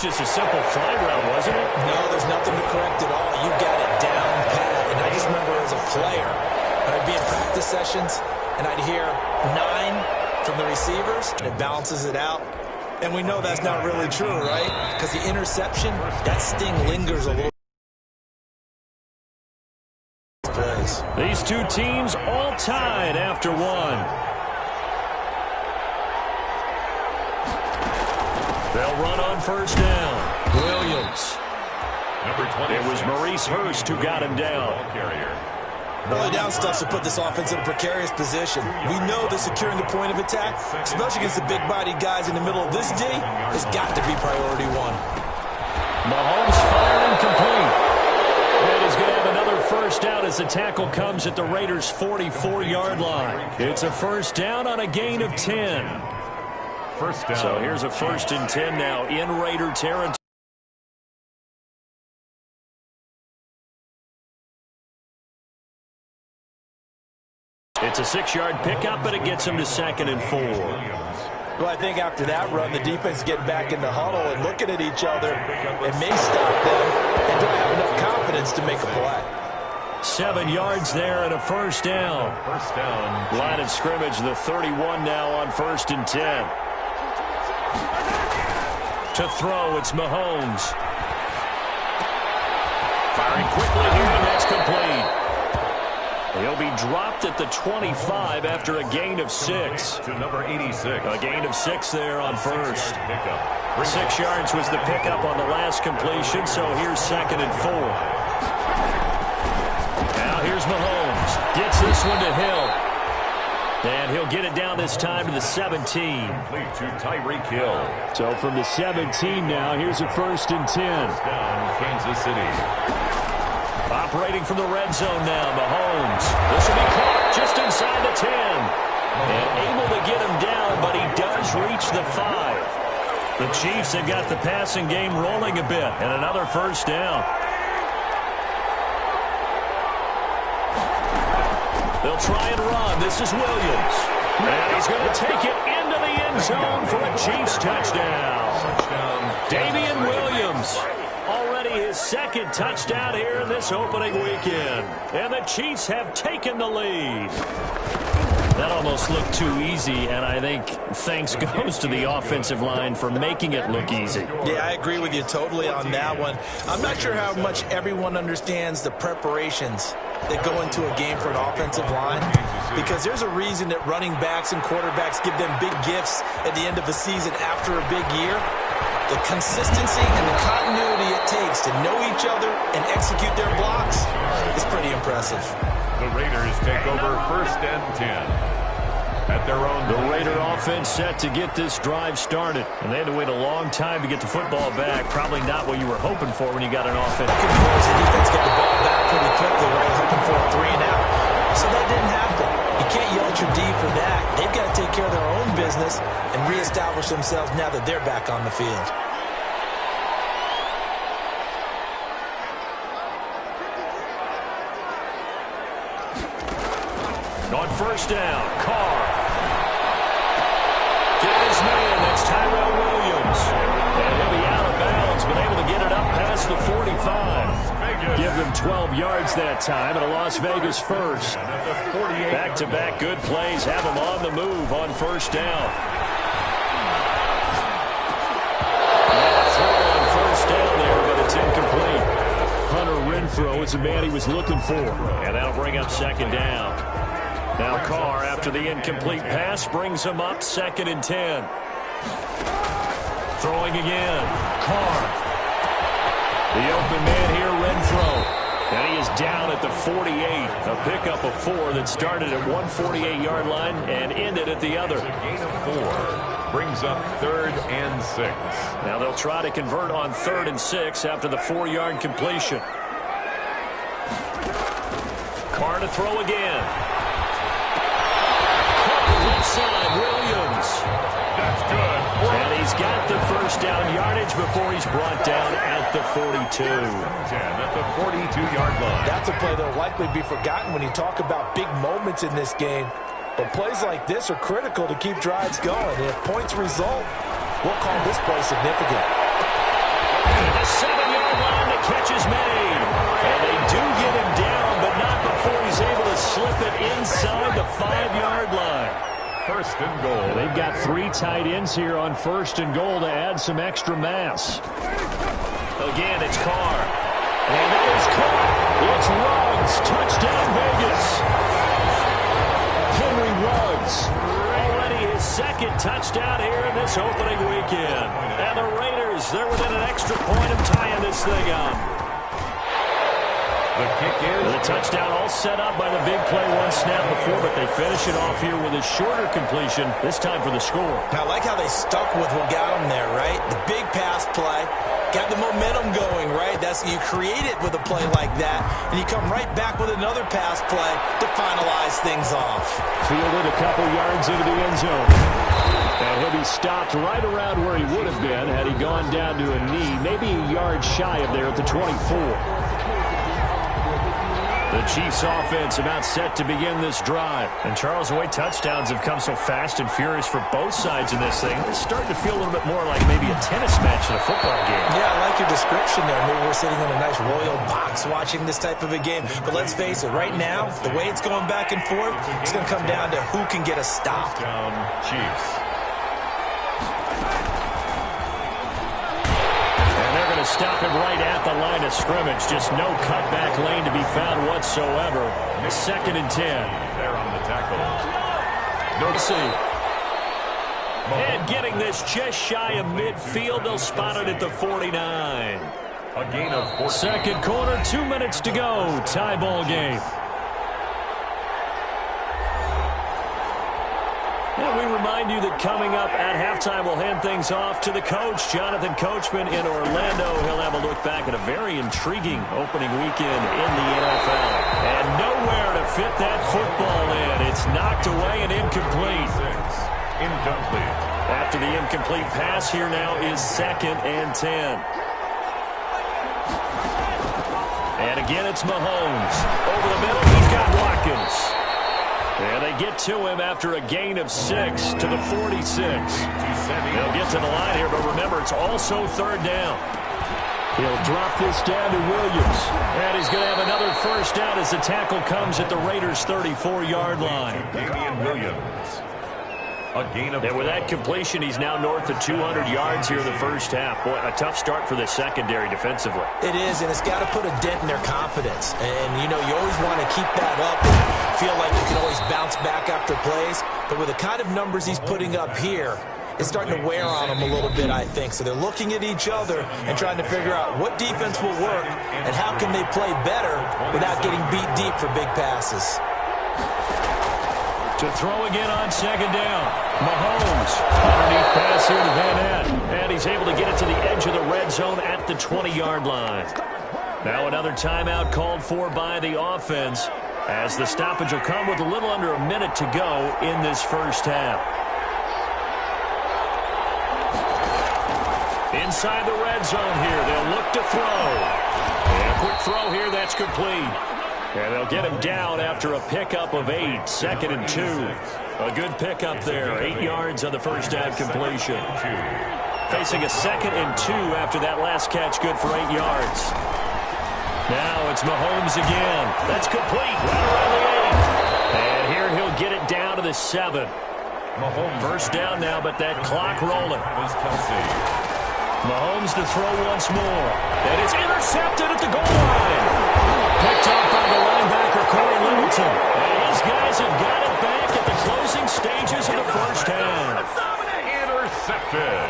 just a simple fly route, wasn't it? No, there's nothing to correct at all. You got it down pat. And I just remember as a player, when I'd be in practice sessions, and I'd hear 9 from the receivers, and it balances it out. And we know that's not really true, right? Because the interception, that sting lingers a little. These two teams all tied after one. They'll run on first down. Williams. It was Maurice Hurst who got him down. Early down stuff to put this offense in a precarious position. We know that securing the point of attack, especially against the big-bodied guys in the middle of this D, has got to be priority one. Mahomes fired and complete. And he's going to have another first down as the tackle comes at the Raiders' 44-yard line. It's a first down on a gain of 10. First down. So here's a 1st and 10 now in Raider territory. It's a 6-yard pickup, but it gets him to 2nd and 4. Well, I think after that run, the defense getting back in the huddle and looking at each other, it may stop them and don't have enough confidence to make a play. 7 yards there and a first down. First down. Line of scrimmage, the 31 now on 1st and 10. To throw, it's Mahomes. Firing quickly here, and that's complete. He'll be dropped at the 25 after a gain of 6. To number 86. A gain of 6 there on first. 6 yards was the pickup on the last completion, so here's 2nd and 4. Now here's Mahomes. Gets this one to Hill. And he'll get it down this time to the 17. Complete to Tyreek Hill. So from the 17 now, here's a 1st and 10. Down Kansas City. Operating from the red zone now, Mahomes. This will be caught just inside the 10. And able to get him down, but he does reach the 5. The Chiefs have got the passing game rolling a bit, and another first down. They'll try and run. This is Williams. And he's going to take it into the end zone for a Chiefs touchdown. Damian Williams. Already his 2nd touchdown here in this opening weekend. And the Chiefs have taken the lead. That almost looked too easy, and I think thanks goes to the offensive line for making it look easy. Yeah, I agree with you totally on that one. I'm not sure how much everyone understands the preparations that go into a game for an offensive line, because there's a reason that running backs and quarterbacks give them big gifts at the end of the season after a big year. The consistency and the continuity it takes to know each other and execute their blocks is pretty impressive. The Raiders take over 1st and 10 at their own. The Raider offense set to get this drive started, and they had to wait a long time to get the football back. Probably not what you were hoping for when you got an offense. The defense get the ball back pretty quickly, right? Hoping for a 3 and out. So that didn't happen. You can't yell at your D for that. They've got to take care of their own business and reestablish themselves now that they're back on the field. On first down, Carr. Get his man, that's Tyrell Williams. And he'll be out of bounds, but able to get it up past the 45. Give them 12 yards that time, and a Las Vegas first. Back-to-back good plays have them on the move on first down. Throw on first down there, but it's incomplete. Hunter Renfrow is the man he was looking for, and that'll bring up 2nd down. Now Carr, after the incomplete pass, brings him up 2nd and 10. Throwing again. Carr. The open man here, Renfrow. And he is down at the 48. A pickup of 4 that started at 148-yard line and ended at the other. Gain of 4 brings up 3rd and 6. Now they'll try to convert on 3rd and 6 after the 4-yard completion. Carr to throw again. Left side, Williams. That's good. And he's got the first down yardage before he's brought down at the 42. 10 at the 42-yard line. That's a play that will likely be forgotten when you talk about big moments in this game. But plays like this are critical to keep drives going. And if points result, we'll call this play significant. the 7-yard line, the catch is made. And they do get him down, but not before he's able to slip it inside the 5-yard line. First and goal. They've got 3 tight ends here on first and goal to add some extra mass. Again, it's Carr. And it is caught. It's Ruggs. Touchdown, Vegas. Henry Ruggs. Already his second touchdown here in this opening weekend. And the Raiders, they're within an extra point of tying this thing up. The kick is... The touchdown all set up by the big play one snap before, but they finish it off here with a shorter completion, this time for the score. I like how they stuck with what got them there, right? The big pass play, got the momentum going, right? You create it with a play like that, and you come right back with another pass play to finalize things off. Fielded a couple yards into the end zone. And he'll be stopped right around where he would have been had he gone down to a knee, maybe a yard shy of there at the 24. The Chiefs offense about set to begin this drive. And Charles, the way touchdowns have come so fast and furious for both sides in this thing, it's starting to feel a little bit more like maybe a tennis match in a football game. Yeah, I like your description there. Maybe we're sitting in a nice royal box watching this type of a game. But let's face it, right now, the way it's going back and forth, it's going to come down to who can get a stop. Touchdown, Chiefs. Stop him right at the line of scrimmage. Just no cutback lane to be found whatsoever. 2nd and 10. There on the tackle. No see. And getting this just shy of midfield. They'll spot it at the 49. A gain of 14. Second quarter, 2 minutes to go. Tie ball game. And we remind you that coming up at halftime, we'll hand things off to the coach, Jonathan Coachman in Orlando. He'll have a look back at a very intriguing opening weekend in the NFL. And nowhere to fit that football in. It's knocked away and incomplete. Incomplete. After the incomplete pass, here now is 2nd and 10. And again, it's Mahomes. Over the middle, he's got Watkins. And they get to him after a gain of 6 to the 46. They'll get to the line here, but remember, it's also 3rd down. He'll drop this down to Williams. And he's going to have another first down as the tackle comes at the Raiders' 34-yard line. Damien Williams. A gain of... And with that completion, he's now north of 200 yards here in the first half. Boy, a tough start for the secondary defensively. It is, and it's got to put a dent in their confidence. And, you know, you always want to keep that up and feel like you can always bounce back after plays. But with the kind of numbers he's putting up here, it's starting to wear on them a little bit, I think. So they're looking at each other and trying to figure out what defense will work and how can they play better without getting beat deep for big passes. To throw again on 2nd down. Mahomes. Underneath pass here to Van Ness. And he's able to get it to the edge of the red zone at the 20-yard line. Now another timeout called for by the offense, as the stoppage will come with a little under a minute to go in this first half. Inside the red zone here, they'll look to throw. And a quick throw here, that's complete. And they'll get him down after a pickup of 8, 2nd and 2. A good pickup there, 8 yards on the first down completion. Facing a 2nd and 2 after that last catch, good for 8 yards. Now it's Mahomes again. That's complete, right around the 8. And here he'll get it down to the 7. Mahomes. First down now, but that clock rolling. Mahomes to throw once more. And it's intercepted at the goal line. Picked up by the linebacker, Corey Littleton. And his guys have got it back at the closing stages of the first half. Intercepted.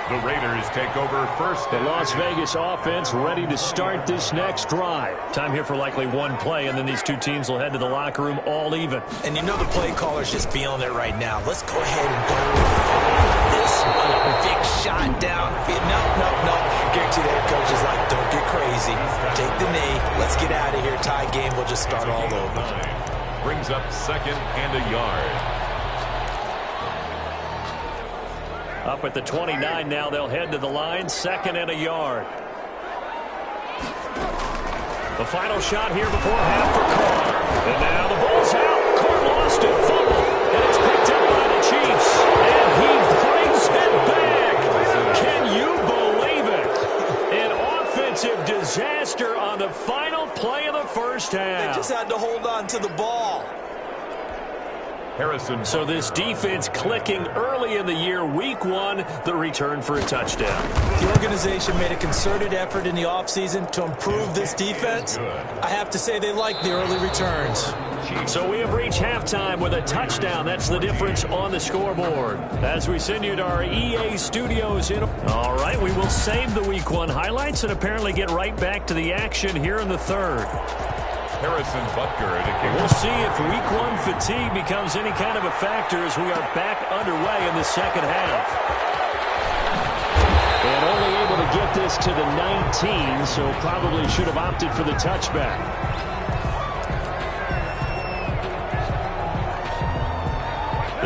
The Raiders take over first. The Las Vegas offense ready to start this next drive. Time here for likely one play, and then these two teams will head to the locker room all even. And you know the play caller's just feeling it right now. Let's go ahead and go for this one. A big shot down. No. Guarantee that coach is like, don't get crazy. Take the knee. Let's get out of here. Tie game. We'll just start all over. Brings up 2nd and a yard. Up at the 29 now, they'll head to the line, 2nd and a yard. The final shot here before half for Carr. And now the ball's out. Carr lost it, fumbled, and it's picked up by the Chiefs. And he brings it back. Can you believe it? Bucs had to hold on to the ball. Harrison. So this defense clicking early in the year, week one, the return for a touchdown. The organization made a concerted effort in the offseason to improve this defense. I have to say they like the early returns. So we have reached halftime with a touchdown. That's the difference on the scoreboard. As we send you to our EA studios. All right, we will save the week one highlights and apparently get right back to the action here in the third. Harrison Butker. We'll see if week one fatigue becomes any kind of a factor as we are back underway in the second half. And only able to get this to the 19, so probably should have opted for the touchback.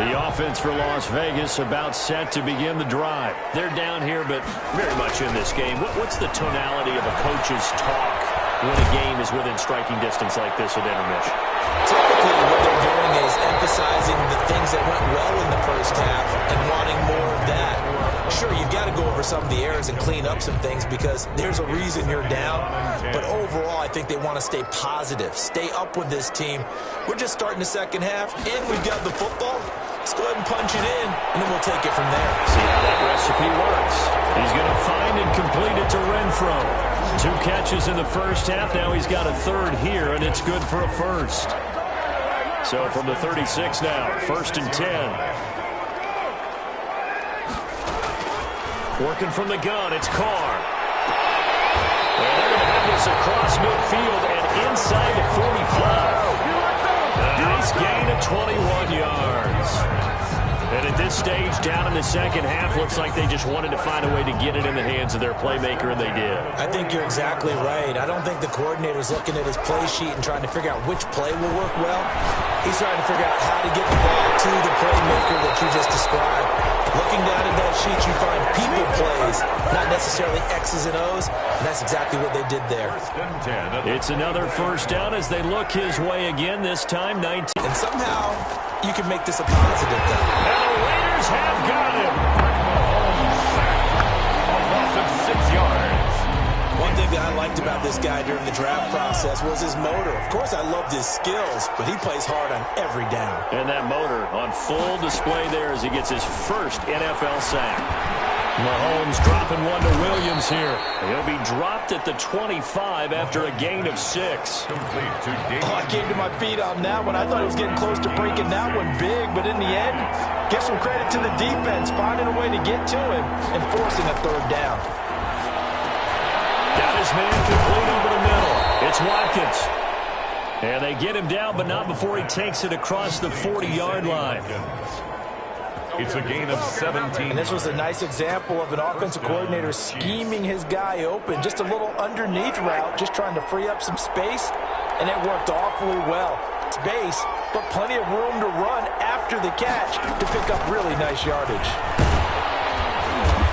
The offense for Las Vegas about set to begin the drive. They're down here, but very much in this game. What's the tonality of a coach's talk when a game is within striking distance like this at intermission? Typically, what they're doing is emphasizing the things that went well in the first half and wanting more of that. Sure, you've got to go over some of the errors and clean up some things because there's a reason you're down. But overall, I think they want to stay positive, stay up with this team. We're just starting the second half, and we've got the football. Let's go ahead and punch it in, and then we'll take it from there. See how that recipe works. He's going to find and complete it to Renfro. 2 catches in the first half. Now he's got a third here, and it's good for a first. So from the 36 now, 1st and 10. Working from the gun, it's Carr. And they're going to have this across midfield and inside the 45. A nice gain of 21 yards. And at this stage, down in the second half, looks like they just wanted to find a way to get it in the hands of their playmaker, and they did. I think you're exactly right. I don't think the coordinator's looking at his play sheet and trying to figure out which play will work well. He's trying to figure out how to get the ball to the playmaker that you just described. Looking down at that sheet, you find people plays, not necessarily X's and O's, and that's exactly what they did there. It's another first down as they look his way again, this time 19. And somehow, you can make this a positive down. And the Raiders have got him. A loss of 6 yards. One thing that I liked about this guy during the draft process was his motor. Of course, I loved his skills, but he plays hard on every down. And that motor on full display there as he gets his first NFL sack. Mahomes dropping one to Williams here. He'll be dropped at the 25 after a gain of 6. Complete to Davis. Oh, I came to my feet on that one. I thought he was getting close to breaking that one big, but in the end, give some credit to the defense, finding a way to get to him and forcing a third down. Got his man complete over the middle. It's Watkins. And they get him down, but not before he takes it across the 40-yard line. It's a gain of 17. And this was a nice example of an offensive coordinator scheming his guy open. Just a little underneath route, just trying to free up some space, and it worked awfully well. Space, but plenty of room to run after the catch to pick up really nice yardage.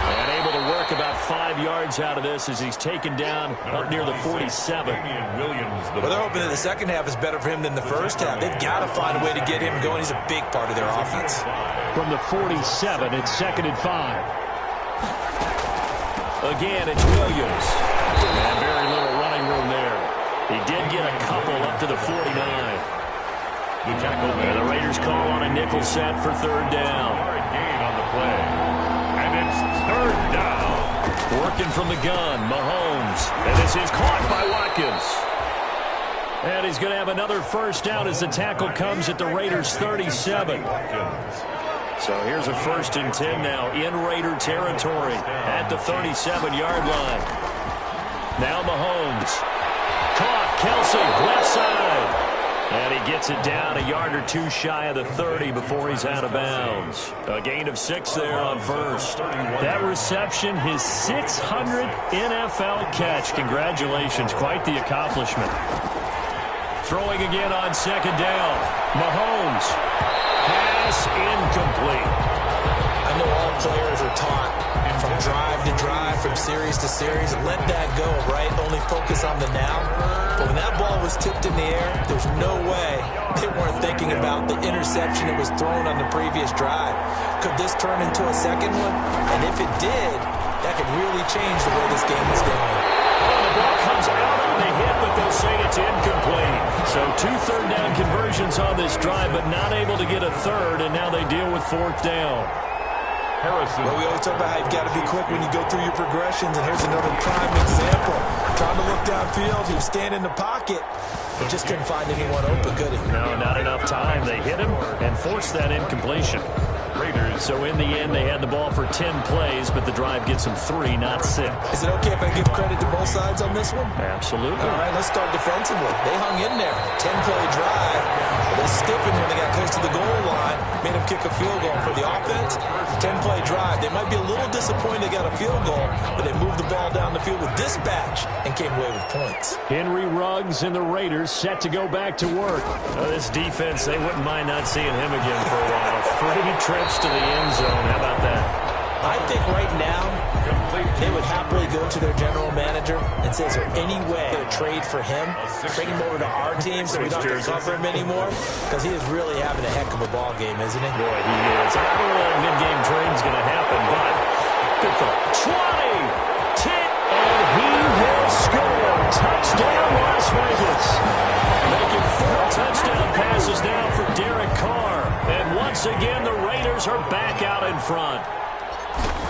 And able to work about 5 yards out of this as he's taken down up near the 47. Well, they're hoping that the second half is better for him than the first half. They've got to find a way to get him going. He's a big part of their offense. From the 47, it's 2nd and 5. Again, it's Williams. And very little running room there. He did get a couple up to the 49. And the Raiders call on a nickel set for 3rd down. Gain on the play. And it's 3rd down. Working from the gun, Mahomes. And this is caught by Watkins. And he's going to have another first down as the tackle comes at the Raiders' 37. So here's a 1st and 10 now in Raider territory at the 37-yard line. Now Mahomes. Caught, Kelsey, left side. And he gets it down a yard or 2 shy of the 30 before he's out of bounds. A gain of 6 there on first. That reception, his 600th NFL catch. Congratulations, quite the accomplishment. Throwing again on 2nd down. Mahomes. Pass incomplete. I know all players are taught from drive to drive, from series to series. Let that go, right? Only focus on the now. But when that ball was tipped in the air, there's no way they weren't thinking about the interception that was thrown on the previous drive. Could this turn into a second one? And if it did, that could really change the way this game was going. Oh, the ball comes out on the hit, but they'll say it's incomplete. So 2 third-down conversions on this drive, but not able to get a third, and now they deal with 4th down. Harrison. Well, we always talk about how you've got to be quick when you go through your progressions, and here's another prime example. Trying to look downfield, he was standing in the pocket, but just couldn't find anyone open, could he? No, not enough time. They hit him and forced that incompletion. Raiders. So in the end, they had the ball for 10 plays, but the drive gets them 3, not 6. Is it okay if I give credit to both sides on this one? Absolutely. All right, let's start defensively. They hung in there. 10-play drive. They stiffened when they got close to the goal line, made them kick a field goal. For the offense, 10-play drive. They might be a little disappointed they got a field goal, but they moved the ball down the field with dispatch and came away with points. Henry Ruggs and the Raiders set to go back to work. This defense, they wouldn't mind not seeing him again for a while. 3 trips to the end zone. How about that? I think right now they would happily go to their general manager and say, is there any way to trade for him? Bring him over to our team so we don't have to cover him anymore? Because he is really having a heck of a ball game, isn't he? Boy, he is. I don't know if a mid-game trade's going to happen, but good thought. 20, 10, and he will score. Touchdown, Las Vegas. Making 4 touchdown passes now for Derek Carr. And once again, the Raiders are back out in front.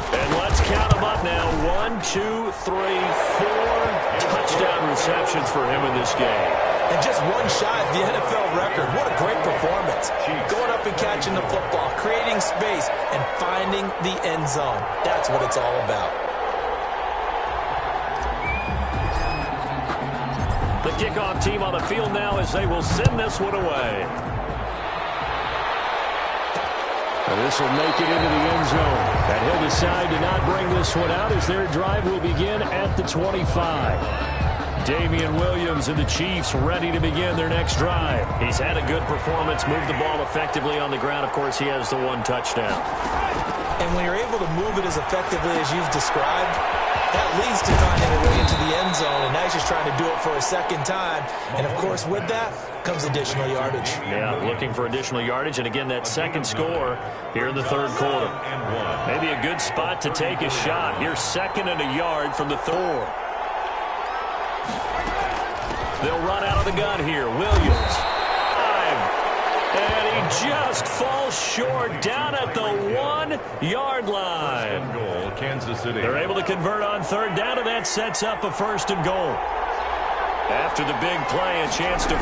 And let's count them up now. 1, 2, 3, 4 touchdown receptions for him in this game. And just one shy of the NFL record. What a great performance. Going up and catching the football, creating space, and finding the end zone. That's what it's all about. The kickoff team on the field now as they will send this one away. This will make it into the end zone. And he'll decide to not bring this one out as their drive will begin at the 25. Damian Williams and the Chiefs ready to begin their next drive. He's had a good performance, moved the ball effectively on the ground. Of course, he has the 1 touchdown. And when you're able to move it as effectively as you've described, that leads to finding a way into the end zone, and now he's just trying to do it for a second time. And, of course, with that comes additional yardage. Yeah, looking for additional yardage, and again, that second score here in the 3rd quarter. Maybe a good spot to take a shot. Here's 2nd and a yard from the 4. They'll run out of the gun here. Williams. 5. And he just falls short down at the 1-yard line. Goal, Kansas City. They're able to convert on 3rd down, and that sets up a 1st and goal. After the big play, a chance to